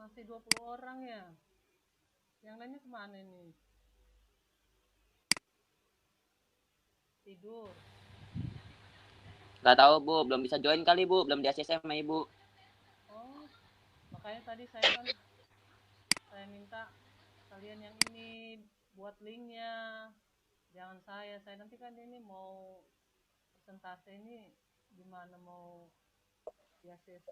Masih 20 orang ya. Yang lainnya kemana nih? Tidur. Gak tahu Bu, belum bisa join kali Bu, belum di ACC sama Ibu. Oh, makanya tadi saya minta kalian yang ini buat linknya. Jangan saya nanti kan ini mau presentasi ini gimana mau di ACC.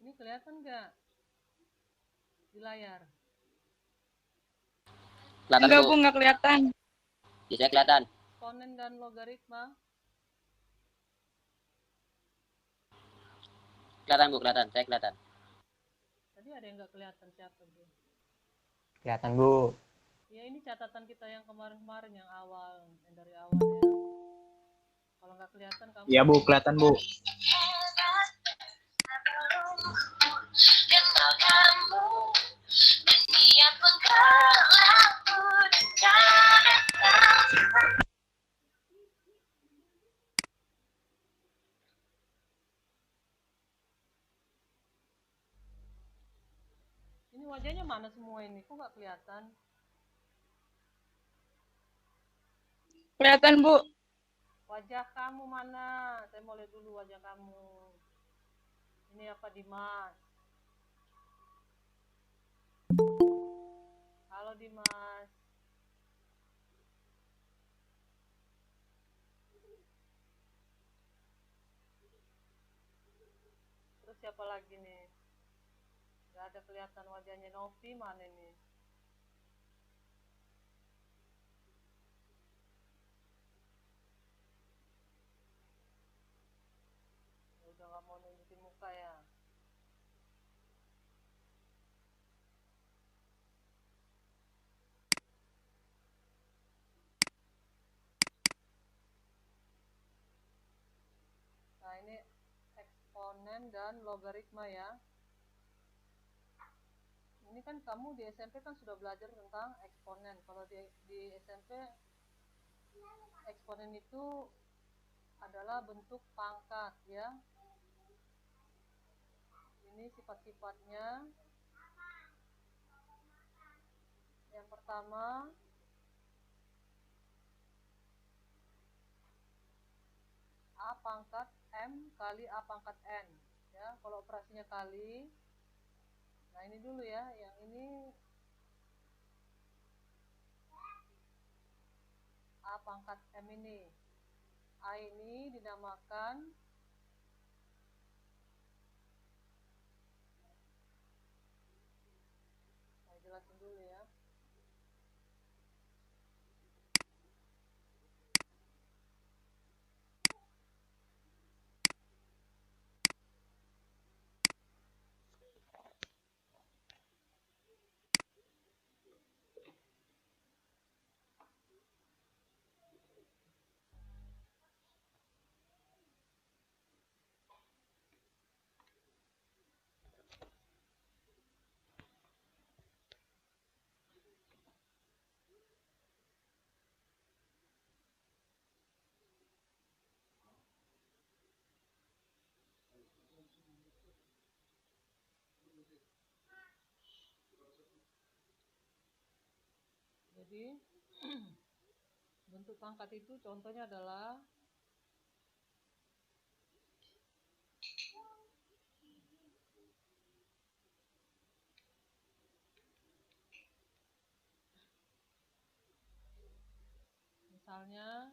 Ini kelihatan nggak di layar? Kelihatan Enggak Bu, Bu, nggak kelihatan. di saya kelihatan. Eksponen dan logaritma. Kelihatan Bu, kelihatan, saya kelihatan. Tadi ada yang nggak kelihatan siapa Bu? Kelihatan Bu. Ya ini catatan kita yang kemarin-kemarin yang awal, yang dari awal ya. Kalau nggak kelihatan kamu. Iya Bu, kelihatan Bu. Ini wajahnya mana semua ini? Kok nggak kelihatan? Kelihatan Bu. Wajah kamu mana? Saya mau lihat dulu wajah kamu. Ini apa Dimas? Halo Dimas. Terus siapa lagi nih? Gak ada kelihatan wajahnya. Novi mana nih? Ya udah gak mau nunjukin muka ya. Nah ini eksponen dan logaritma ya. Ini kan kamu di SMP kan sudah belajar tentang eksponen. Kalau di SMP eksponen itu adalah bentuk pangkat ya. Ini sifat-sifatnya. Yang pertama A pangkat M kali A pangkat N ya. Kalau operasinya kali, nah ini dulu ya, yang ini A pangkat M ini. A ini dinamakan saya jelasin dulu ya. Jadi bentuk pangkat itu contohnya adalah misalnya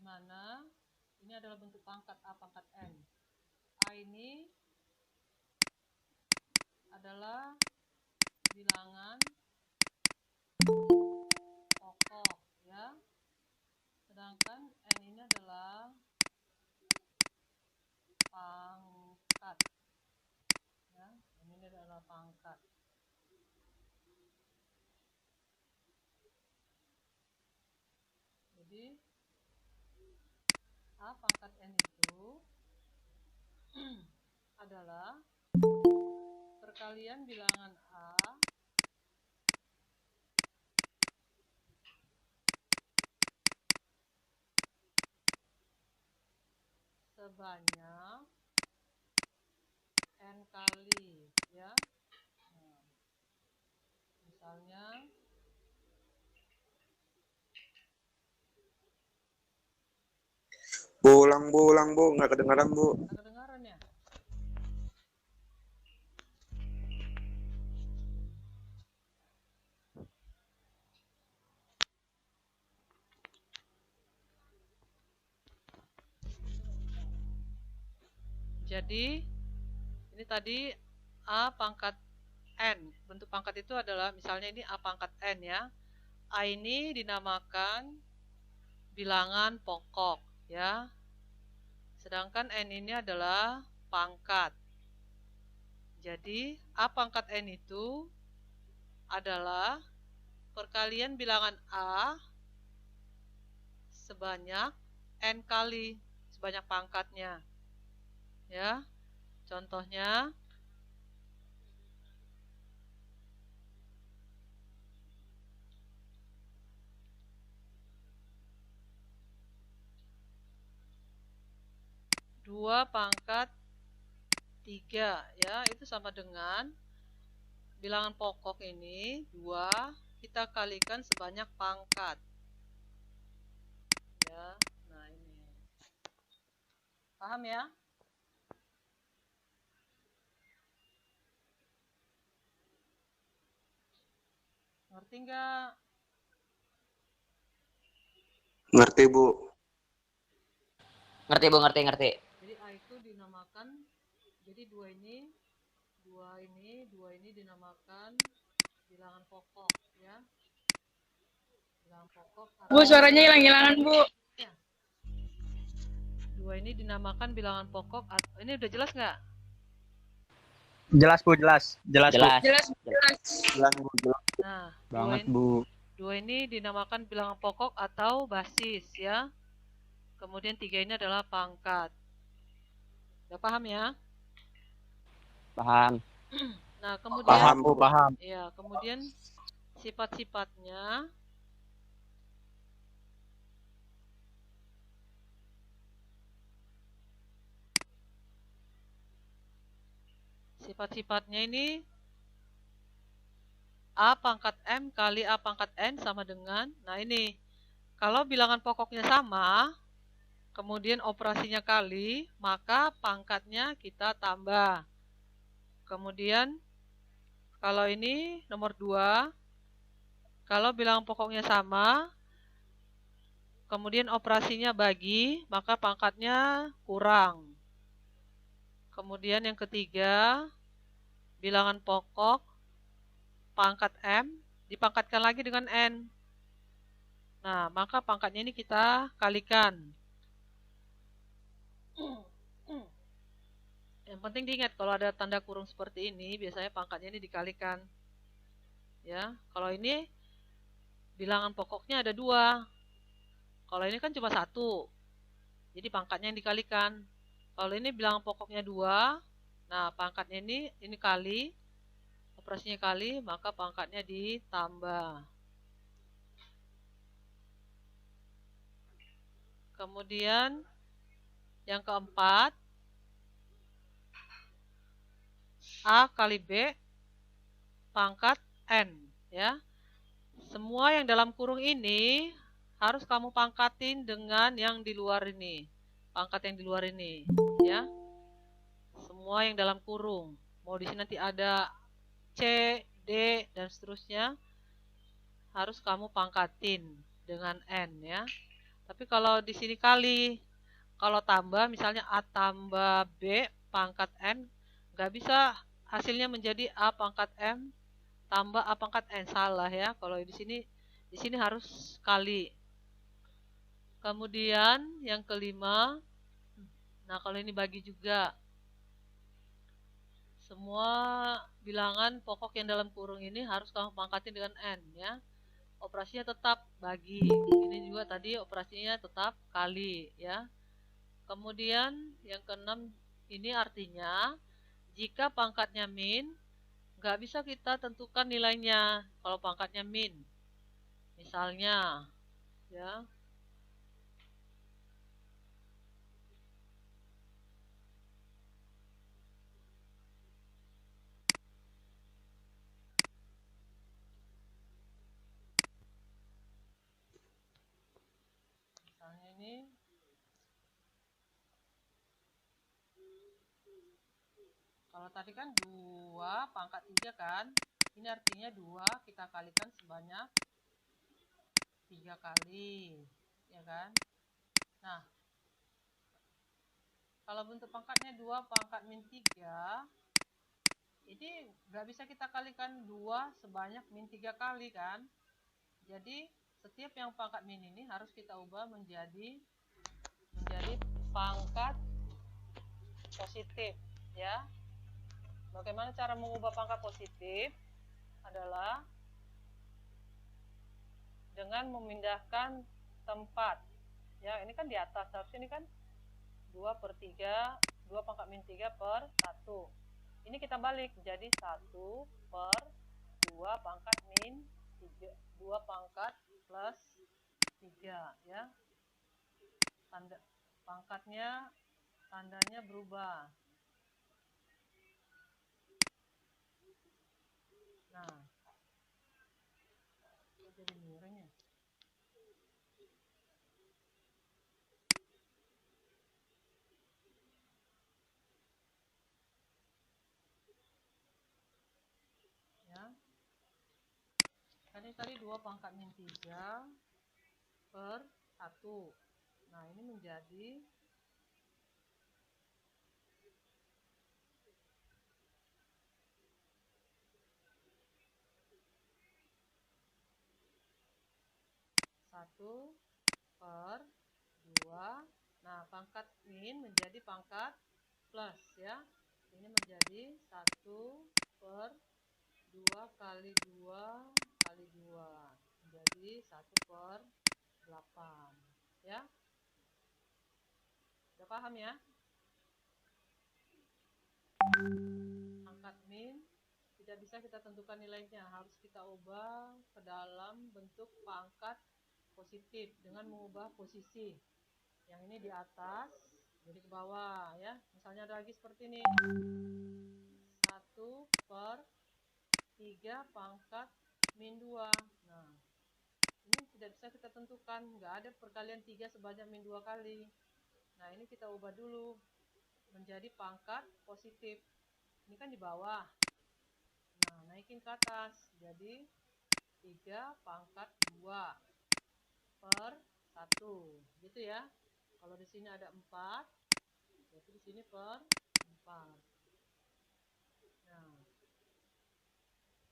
dimana ini adalah bentuk pangkat A pangkat N. A ini adalah bilangan pokok ya, sedangkan N ini adalah pangkat ya, ini adalah pangkat. Jadi A pangkat N itu adalah perkalian bilangan A sebanyak N kali ya. Nah, misalnya Bolang bu, nggak kedengaran bu. nggak kedengaran ya? Jadi ini tadi A pangkat N. Bentuk pangkat itu adalah misalnya ini A pangkat N ya. A ini dinamakan bilangan pokok ya. Sedangkan N ini adalah pangkat. Jadi A pangkat N itu adalah perkalian bilangan A sebanyak N kali, sebanyak pangkatnya. Ya. Contohnya dua pangkat 3 ya, itu sama dengan bilangan pokok ini 2 kita kalikan sebanyak pangkat ya. Nah ini paham ya? Ngerti nggak? Ngerti bu. Ngerti bu, ngerti. Jadi A itu dinamakan, jadi dua ini dinamakan bilangan pokok ya. Bilangan pokok. Bu, suaranya hilang-hilangan bu. Ya. Dua ini dinamakan bilangan pokok. Ini udah jelas nggak? Jelas bu, jelas. Jelas. Jelas. Jelas bu, jelas. Nah, Banget bu. dua ini dinamakan bilangan pokok atau basis ya. Kemudian 3 ini adalah pangkat. Udah paham ya? Paham. Nah, kemudian Paham bu, Paham. ya, kemudian sifat-sifatnya ini A pangkat M kali A pangkat N sama dengan, nah ini, kalau bilangan pokoknya sama, kemudian operasinya kali, maka pangkatnya kita tambah. Kemudian, kalau ini nomor 2, kalau bilangan pokoknya sama, kemudian operasinya bagi, maka pangkatnya kurang. Kemudian yang ketiga, bilangan pokok pangkat M dipangkatkan lagi dengan N. Nah, maka pangkatnya ini kita kalikan. Yang penting diingat kalau ada tanda kurung seperti ini, biasanya pangkatnya ini dikalikan. Ya, kalau ini bilangan pokoknya ada 2. Kalau ini kan cuma 1. Jadi pangkatnya yang dikalikan. Kalau ini bilangan pokoknya 2, nah pangkatnya ini kali, operasinya kali, maka pangkatnya ditambah. Kemudian yang keempat, A kali B pangkat N ya. Semua yang dalam kurung ini harus kamu pangkatin dengan yang di luar ini. Pangkat yang di luar ini ya. Semua yang dalam kurung. Mau di sini nanti ada C, D, dan seterusnya harus kamu pangkatin dengan N ya. Tapi kalau di sini kali, kalau tambah misalnya A tambah B pangkat N, nggak bisa hasilnya menjadi A pangkat M tambah A pangkat N, salah ya. Kalau di sini harus kali. Kemudian yang kelima, nah kalau ini bagi juga. Semua bilangan pokok yang dalam kurung ini harus kamu pangkatin dengan N ya. Operasinya tetap bagi. Ini juga tadi operasinya tetap kali ya. Kemudian yang keenam, ini artinya jika pangkatnya min, nggak bisa kita tentukan nilainya kalau pangkatnya min. Misalnya ya, misalnya ini kalau tadi kan 2 pangkat 3 kan, ini artinya 2 kita kalikan sebanyak 3 kali ya kan. Nah, kalau bentuk pangkatnya 2 pangkat min 3, ini nggak bisa kita kalikan 2 sebanyak min 3 kali kan. Jadi setiap yang pangkat min ini harus kita ubah menjadi pangkat positif ya. Bagaimana cara mengubah pangkat positif? Adalah dengan memindahkan tempat ya. Ini kan di atas, harusnya ini kan 2/3, 2 pangkat min 3 per 1. Ini kita balik jadi 1/2 pangkat min 3, 2 pangkat plus 3 ya. Tanda pangkatnya, tandanya berubah. Nah, jadi miring ya. Ya. Tadi 2 pangkat min 3 per 1. Nah, ini menjadi 1/2. Nah, pangkat min menjadi pangkat plus ya. Ini menjadi 1/2 kali 2 kali 2. Menjadi 1/8 ya. Udah paham ya? Pangkat min tidak bisa kita tentukan nilainya, harus kita ubah ke dalam bentuk pangkat positif dengan mengubah posisi. Yang ini di atas jadi ke bawah ya. Misalnya ada lagi seperti ini, 1/3 pangkat min 2. Nah, ini tidak bisa kita tentukan, nggak ada perkalian 3 sebanyak min 2 kali. Nah, ini kita ubah dulu menjadi pangkat positif. Ini kan di bawah. Nah, naikin ke atas jadi 3 pangkat 2 per 1 gitu ya. Kalau di sini ada 4, berarti di sini per 4. Nah,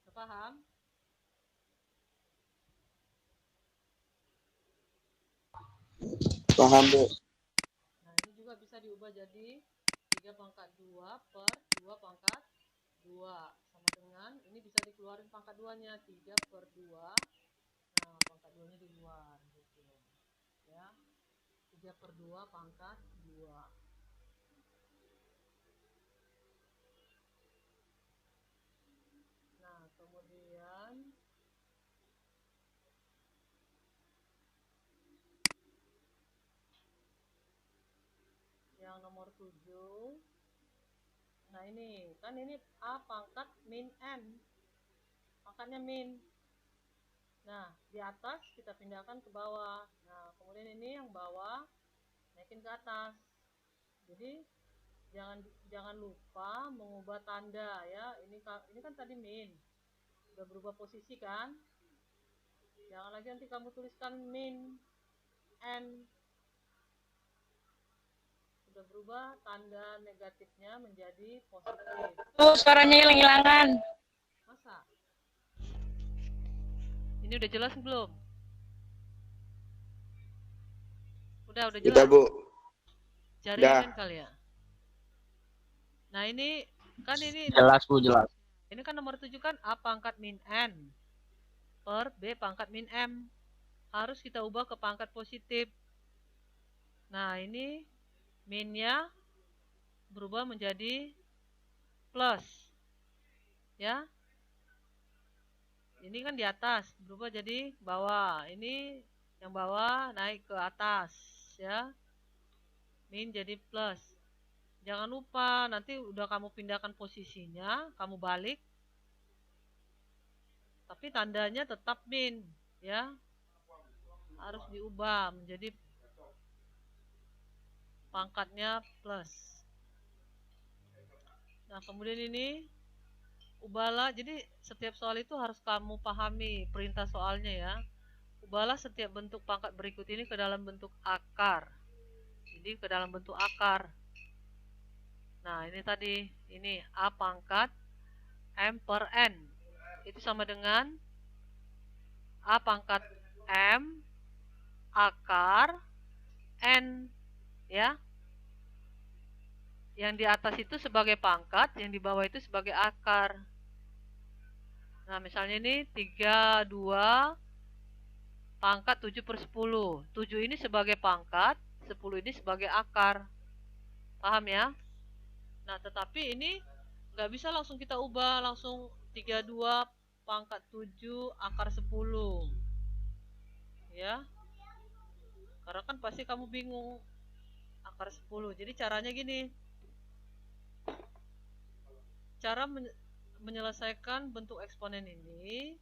udah paham? Paham, Bu. Nah, ini juga bisa diubah jadi 3 pangkat 2 per 2 pangkat 2 sama dengan ini bisa dikeluarin pangkat 2-nya, 3/2. Nah, pangkat 2-nya di luar gitu ya. 3/2 pangkat 2. Nah, kemudian yang nomor 7. Nah, ini kan ini A pangkat min N. Pangkatnya min. Nah, di atas kita pindahkan ke bawah. Nah, kemudian ini yang bawah naikin ke atas. Jadi jangan lupa mengubah tanda ya. Ini kan tadi min. Udah berubah posisi kan? Jangan lagi nanti kamu tuliskan min. N. Sudah berubah tanda negatifnya menjadi positif. Bu, suaranya hilang-hilangan. Masa? Ini udah jelas belum? Udah jelas. Udah, Bu. Jaringin kali ya. Nah, ini kan ini Jelas Bu, jelas. ini kan nomor 7 kan A pangkat min N per B pangkat min M. Harus kita ubah ke pangkat positif. Nah, ini minnya berubah menjadi plus. Ya. Ini kan di atas, berubah jadi bawah. Ini yang bawah naik ke atas, ya. Min jadi plus. Jangan lupa, nanti udah kamu pindahkan posisinya, kamu balik. Tapi tandanya tetap min, ya. Harus diubah menjadi pangkatnya plus. Nah, kemudian ini ubahlah, jadi setiap soal itu harus kamu pahami perintah soalnya ya. Ubahlah setiap bentuk pangkat berikut ini ke dalam bentuk akar. Jadi ke dalam bentuk akar. Nah, ini tadi, ini A pangkat M per N. Itu sama dengan A pangkat M akar N, ya. Yang di atas itu sebagai pangkat, yang di bawah itu sebagai akar. Nah, misalnya ini 32 pangkat 7 per 10. 7 ini sebagai pangkat, 10 ini sebagai akar. Paham ya? Nah, tetapi ini nggak bisa langsung kita ubah, langsung 32 pangkat 7 akar 10. Ya. Karena kan pasti kamu bingung akar 10. Jadi caranya gini. Cara menyelesaikan bentuk eksponen ini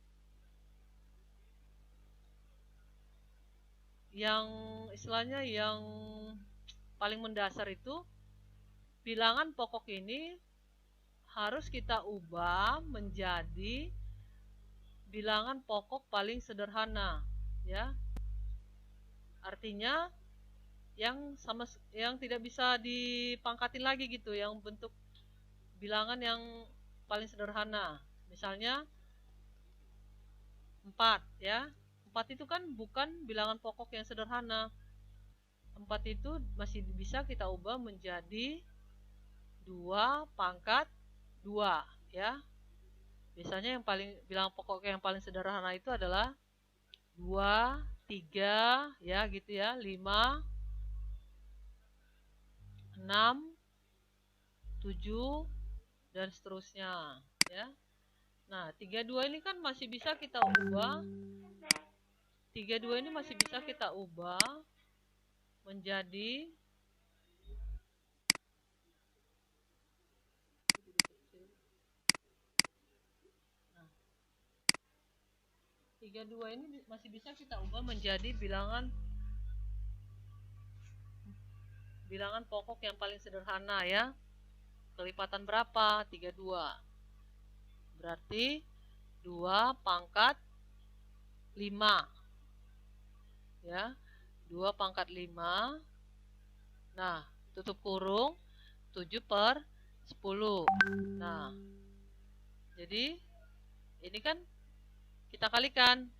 yang istilahnya yang paling mendasar itu bilangan pokok ini harus kita ubah menjadi bilangan pokok paling sederhana, ya. Artinya yang tidak bisa dipangkatin lagi gitu, yang bentuk bilangan yang paling sederhana. Misalnya 4 ya. 4 itu kan bukan bilangan pokok yang sederhana. 4 itu masih bisa kita ubah menjadi 2 pangkat 2 ya. Biasanya yang bilangan pokok yang paling sederhana itu adalah 2, 3 ya gitu ya, 5, 6, 7 dan seterusnya ya. Nah, 32 ini kan masih bisa kita ubah. 32 ini masih bisa kita ubah menjadi nah, 32 ini masih bisa kita ubah menjadi bilangan pokok yang paling sederhana ya. Kelipatan berapa? 32. Berarti 2 pangkat 5. Ya. 2 pangkat 5. Nah, tutup kurung 7 per 10. Nah. Jadi ini kan kita kalikan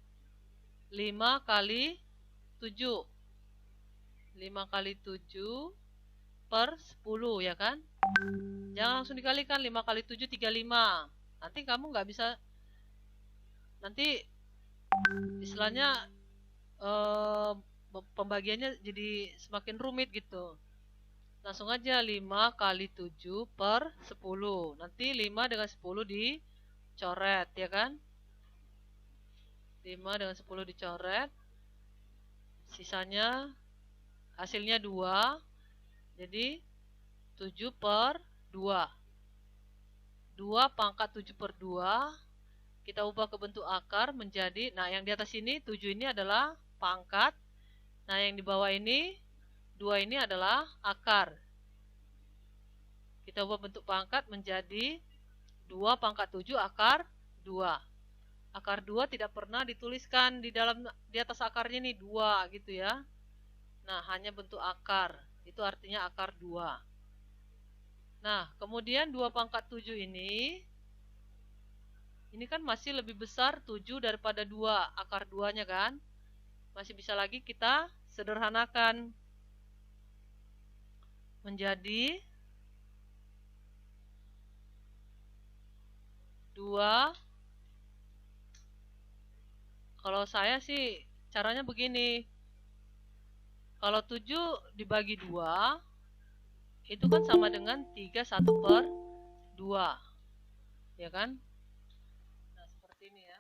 5 kali 7. 5 kali 7 per 10 ya kan? Jangan langsung dikalikan 5 kali 7 35. Nanti kamu nggak bisa, nanti istilahnya pembagiannya jadi semakin rumit gitu. Langsung aja 5 kali 7 per 10. Nanti 5 dengan 10 dicoret ya kan? 5 dengan 10 dicoret. Sisanya hasilnya 2. Jadi 7 per 2. 2 pangkat 7 per 2. Kita ubah ke bentuk akar menjadi, nah yang di atas ini 7 ini adalah pangkat. Nah yang di bawah ini 2 ini adalah akar. Kita ubah bentuk pangkat menjadi 2 pangkat 7 akar 2. Akar 2 tidak pernah dituliskan di atas akarnya nih 2 gitu ya. Nah, hanya bentuk akar. Itu artinya akar 2. Nah, kemudian 2 pangkat 7 ini kan masih lebih besar 7 daripada 2, akar 2-nya kan? Masih bisa lagi kita sederhanakan menjadi 2. Kalau saya sih caranya begini. Kalau 7 dibagi 2, itu kan sama dengan 3 1/2. Ya kan? Nah, seperti ini ya.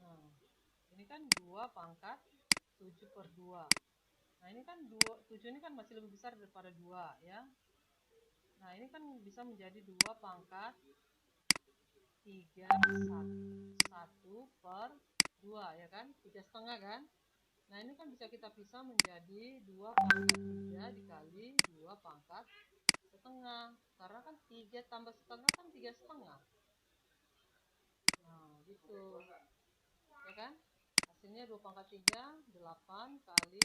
Nah, ini kan 2 pangkat 7/2. Nah, ini kan 7 ini kan masih lebih besar daripada 2 ya. Nah, ini kan bisa menjadi 2 pangkat 3 1/2 ya kan? 3,5 kan? Nah, ini kan bisa kita pisah menjadi 2 pangkat 3 dikali 2 pangkat setengah. Karena kan 3 tambah setengah kan 3,5. Nah, gitu. Ya kan? Hasilnya 2 pangkat 3, 8 kali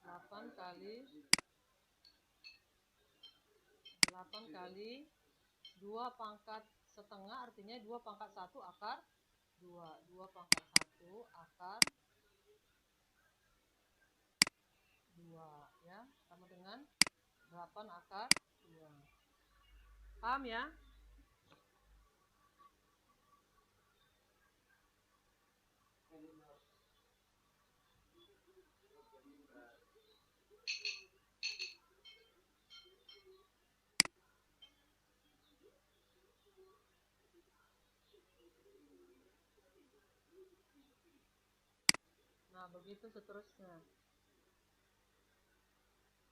8 kali 2 pangkat setengah artinya 2 pangkat 1 akar 2. 2 pangkat 1 akar 2 ya, sama dengan 8 akar 2. Paham ya? Nah, begitu seterusnya.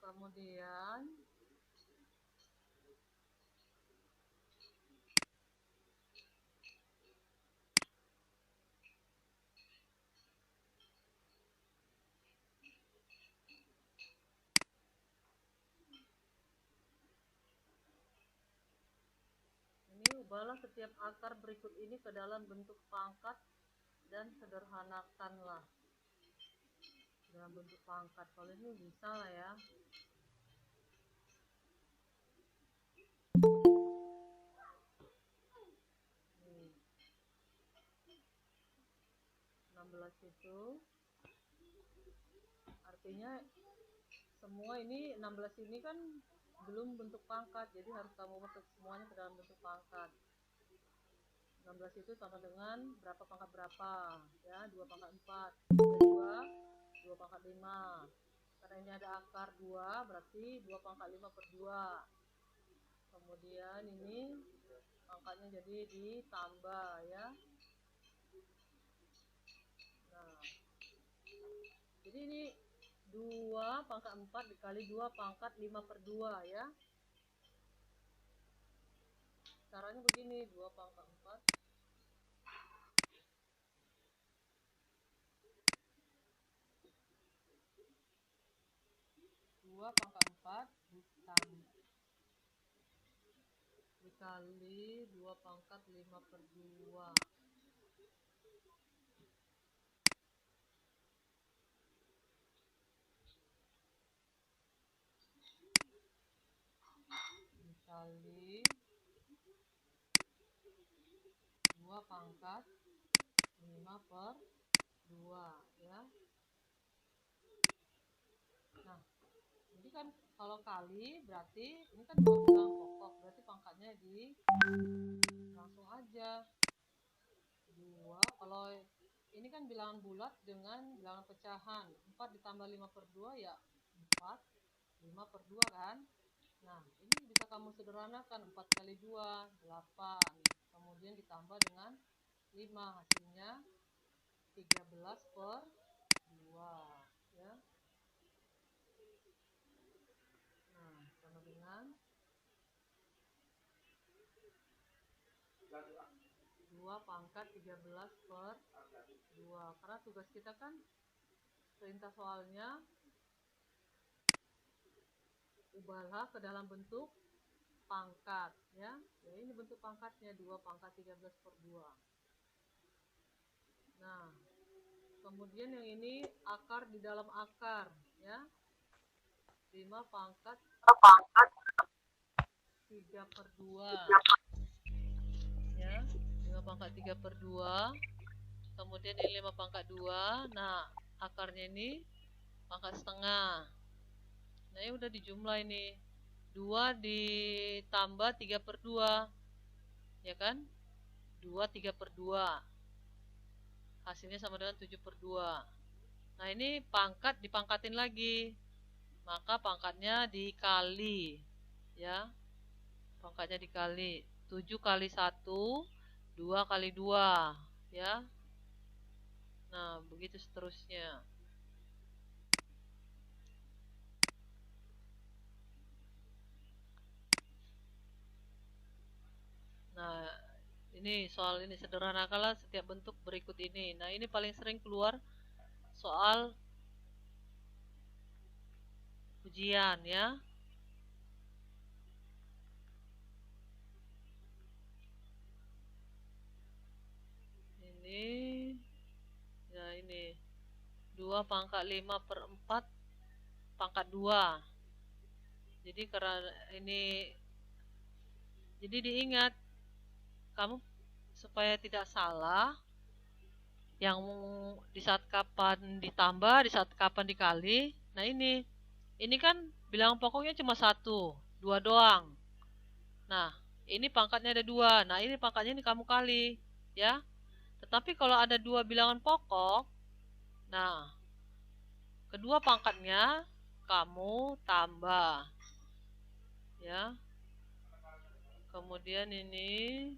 Kemudian ini ubahlah setiap akar berikut ini ke dalam bentuk pangkat dan sederhanakanlah dalam bentuk pangkat. Kalau ini bisa lah ya. Nih, 16 itu artinya semua ini 16 ini kan belum bentuk pangkat, jadi harus kamu masuk semuanya ke dalam bentuk pangkat. 16 itu sama dengan berapa pangkat berapa ya, 2 pangkat 4, 2 pangkat 5. Karena ini ada akar 2 berarti 2 pangkat 5/2. Kemudian ini angkanya jadi ditambah ya. Nah, jadi ini 2 pangkat 4 dikali 2 pangkat 5/2 ya. Caranya begini, 2 pangkat 4 2 pangkat 4 dikali 2 pangkat 5/2 dikali 2 pangkat 5/2 ya. Nah, jadi kan kalau kali berarti ini kan 2 bilangan pokok, berarti pangkatnya langsung aja 2. Kalau ini kan bilangan bulat dengan bilangan pecahan, 4 ditambah 5/2 ya 4, 5/2 kan. Nah, ini bisa kamu sederhanakan, 4 kali 2 8, kemudian ditambah dengan 5, hasilnya 13/2 ya. Nah, sama dengan 2 pangkat 13 per 2. Karena tugas kita kan perintah soalnya ubahlah ke dalam bentuk pangkat ya. Ya ini bentuk pangkatnya 2 pangkat 13 per 2. Nah, kemudian yang ini akar di dalam akar ya. 5 pangkat 3 per 2 ya, 5 pangkat 3 per 2. Kemudian ini 5 pangkat 2. Nah, akarnya ini pangkat setengah. Nah, ini udah dijumlah ini. 2 ditambah 3 per 2. Ya kan? 2 3 per 2. Hasilnya sama dengan 7 per 2. Nah, ini pangkat dipangkatin lagi. Maka pangkatnya dikali. Ya. Pangkatnya dikali. 7 kali 1, 2 kali 2. Ya. Nah, begitu seterusnya. Nah, ini soal ini sederhanakanlah setiap bentuk berikut ini. Nah, ini paling sering keluar soal ujian ya. Ini ya ini 2 pangkat 5 per 4 pangkat 2. Jadi karena ini, jadi diingat kamu supaya tidak salah, yang di saat kapan ditambah, di saat kapan dikali. Nah, ini kan bilangan pokoknya cuma 1, 2 doang. Nah, ini pangkatnya ada 2. Nah, ini pangkatnya ini kamu kali ya. Tetapi kalau ada 2 bilangan pokok, nah, kedua pangkatnya kamu tambah ya. Kemudian ini,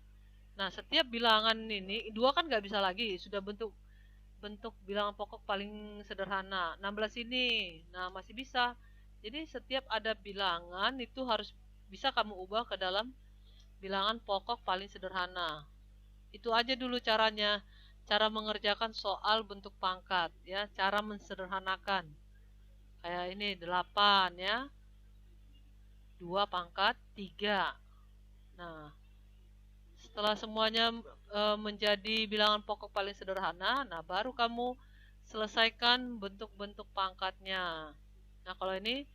nah setiap bilangan ini 2 kan nggak bisa lagi, sudah bentuk bilangan pokok paling sederhana. 16 ini, nah masih bisa. Jadi setiap ada bilangan itu harus bisa kamu ubah ke dalam bilangan pokok paling sederhana. Itu aja dulu caranya, cara mengerjakan soal bentuk pangkat ya, cara mensederhanakan. Kayak ini 8 ya, 2 pangkat 3. Nah, setelah semuanya menjadi bilangan pokok paling sederhana, nah baru kamu selesaikan bentuk-bentuk pangkatnya. Nah, kalau ini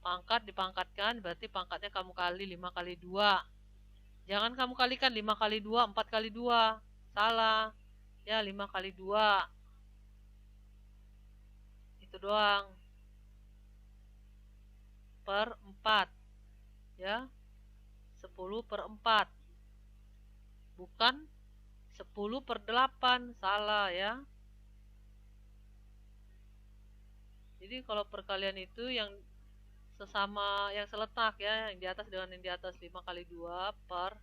pangkat dipangkatkan, berarti pangkatnya kamu kali 5 kali 2. Jangan kamu kalikan 5 kali 2, 4 kali 2. Salah. Ya, 5 kali 2. Itu doang. Per 4. Ya. 10 per 4. Bukan 10 per 8. Salah ya. Jadi kalau perkalian itu yang sesama, yang seletak ya, yang di atas dengan yang di atas, 5 kali 2 per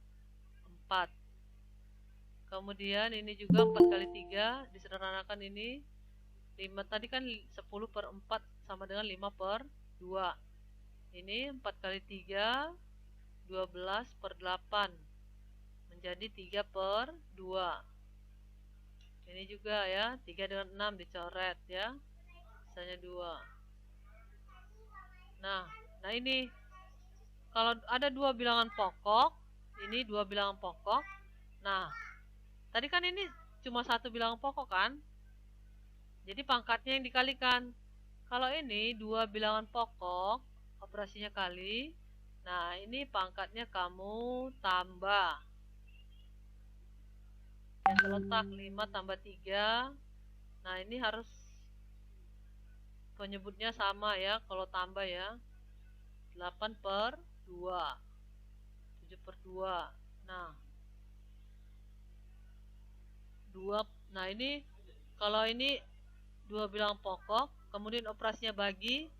4. Kemudian ini juga 4 kali 3, disederhanakan ini 5, tadi kan 10 per 4 sama dengan 5 per 2. Ini 4 kali 3, 12 per 8, menjadi 3 per 2. Ini juga ya, 3 dengan 6 dicoret ya, sisanya 2. Nah ini kalau ada 2 bilangan pokok, ini 2 bilangan pokok. Nah, tadi kan ini cuma 1 bilangan pokok kan? Jadi pangkatnya yang dikalikan. Kalau ini 2 bilangan pokok, operasinya kali. Nah, ini pangkatnya kamu tambah. Yang terletak 5 tambah 3. Nah, ini harus penyebutnya sama ya, kalau tambah ya. 8 per 2. 7 per 2. Nah, 2. Nah, ini kalau ini 2 bilangan pokok, kemudian operasinya bagi,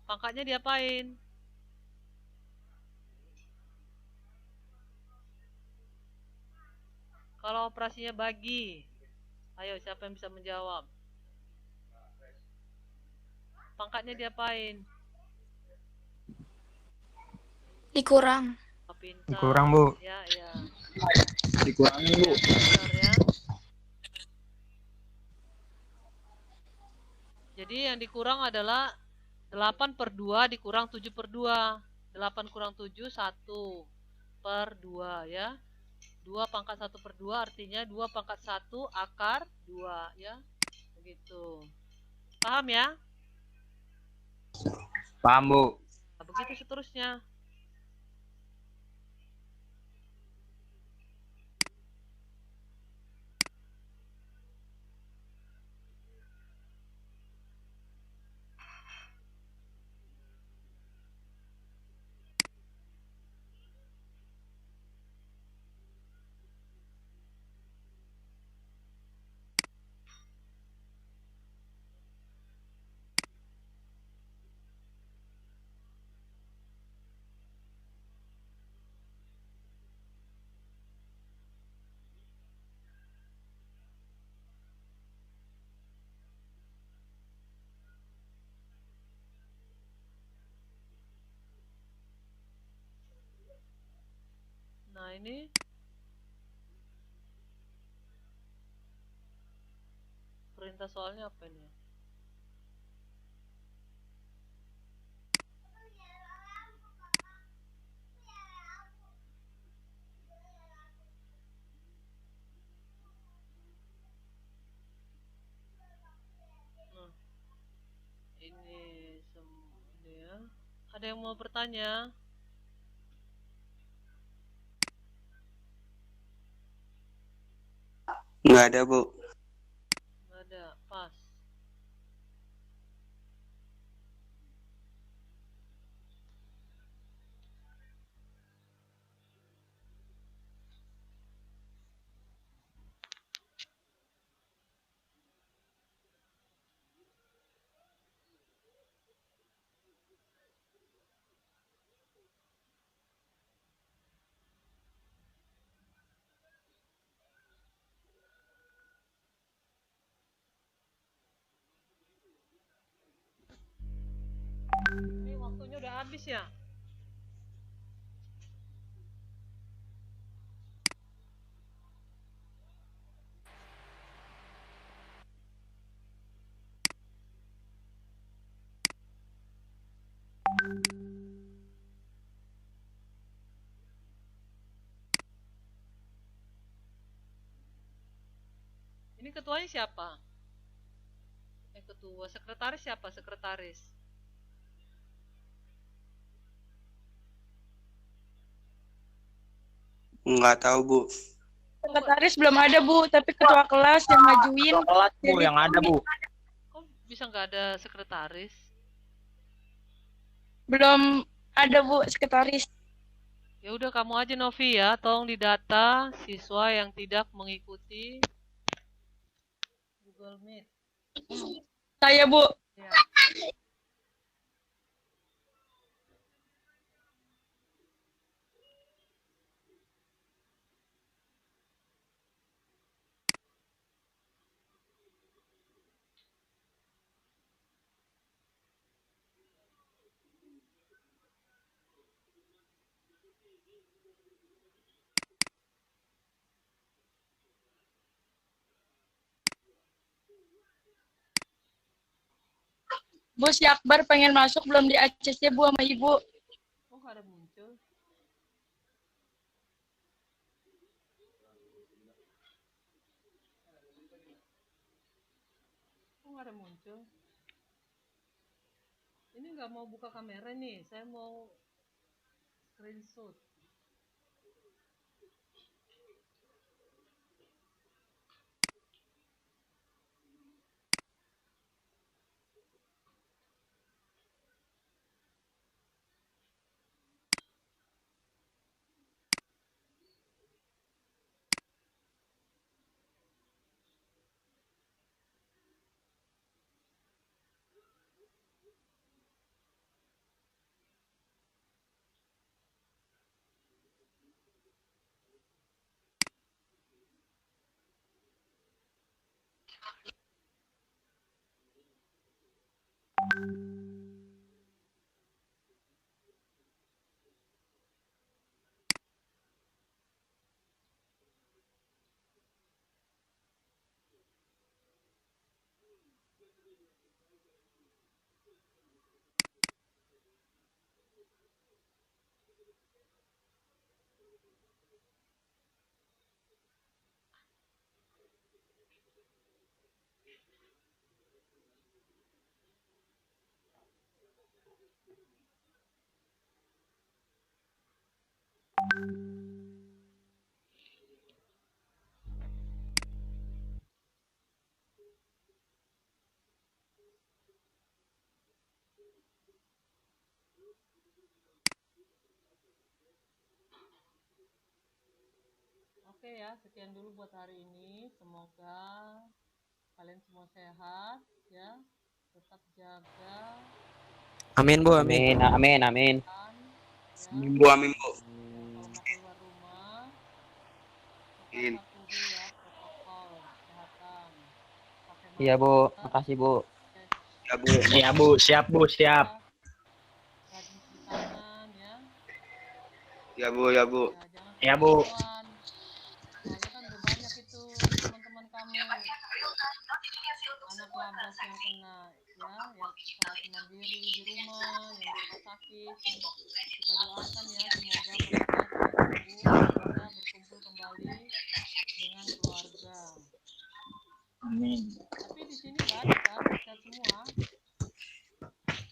pangkatnya diapain? Kalau operasinya bagi, ayo siapa yang bisa menjawab? Pangkatnya diapain? Dikurang. Pintar. Dikurang, Bu. Ya. Dikurangin Bu. Bentar ya. Jadi yang dikurang adalah 8/2 dikurang 7/2. 8 kurang 7, 1/2 ya. 2 pangkat 1/2 artinya 2/1 akar 2 ya. Begitu. Paham ya? Paham Bu. Nah, begitu seterusnya. Nah, ini perintah soalnya apa ini? Nah, ini ya. Ada yang mau bertanya? Nggak ada, Bu. Nggak ada, pas. Ini waktunya udah habis ya? Ini ketuanya siapa? Ketua. Sekretaris siapa? Sekretaris. Nggak tahu, Bu. Sekretaris belum ada Bu, tapi ketua kelas yang ngajuin. Kelas Bu yang ada Bu. Kok bisa nggak ada sekretaris? Belum ada Bu sekretaris. Ya udah kamu aja Novi ya, tolong didata siswa yang tidak mengikuti Google Meet. Saya Bu. Ya. Bu, si Akbar pengen masuk belum di ACC Bu sama Ibu. Oh, nggak ada muncul. Oh, nggak ada muncul. Ini nggak mau buka kamera nih, saya mau screenshot. Oke ya, sekian dulu buat hari ini. Semoga kalian semua sehat ya. Tetap jaga Amin Bu, amin. Amin, amin. kesehatan, ya. Bu, amin Bu. Kalau mau keluar rumah, Amin. tetap patuhi ya protokol kesehatan. Pakai Iya, Bu. masker, Makasih, Bu. Ya Bu. Iya Bu, siap Bu, siap. rajin cuci tangan ya. Ya Bu, ya Bu. Ya, jangan Iya, Bu. keluar. Soalnya kan udah banyak itu teman-teman kamu anak labas yang kena ya, yang isolasi mandiri di rumah, yang di rumah sakit. Kita doakan ya, semoga mereka cepat sembuh, bisa berkumpul kembali dengan keluarga. Amin. Tapi di sini nggak ada kan, sehat semua.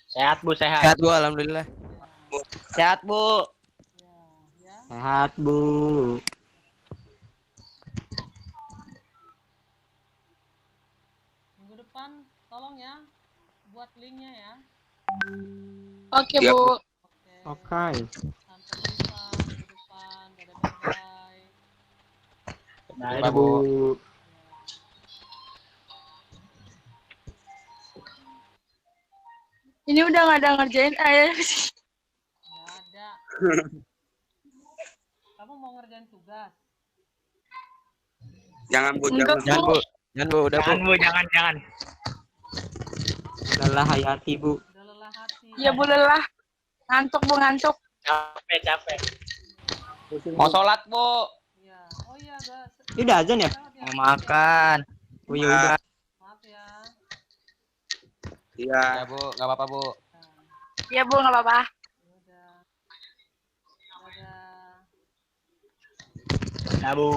Sehat Bu, sehat. Sehat Bu, alhamdulillah. Ya, Sehat, Bu. ya. Sehat, Bu. Minggu depan tolong ya buat linknya ya. Oke, Iya, Bu. Oke. Oke. Sampai jumpa minggu depan. Dadah, bye. Dadah Bu. Ini udah nggak ada ngerjain air. Nggak ada. Kamu mau ngerjain tugas? Jangan Bu, Enggak, jangan. Jangan Bu, jangan Bu, udah Bu. Jangan Bu, jangan. Lelah hayati, Bu. Udah lelah hati. Ya Bu, lelah. Ngantuk Bu, ngantuk. Capek. Mau sholat, Bu. Iya. Oh iya, guys. Ini udah azan ya? Lewat Mau makan. Oh, ya udah. Maaf ya. Iya. Ya, Bu. Nggak apa-apa, Bu. Nah, Ya Bu, nggak apa-apa. ya udah. Dadah. Dadah Bu.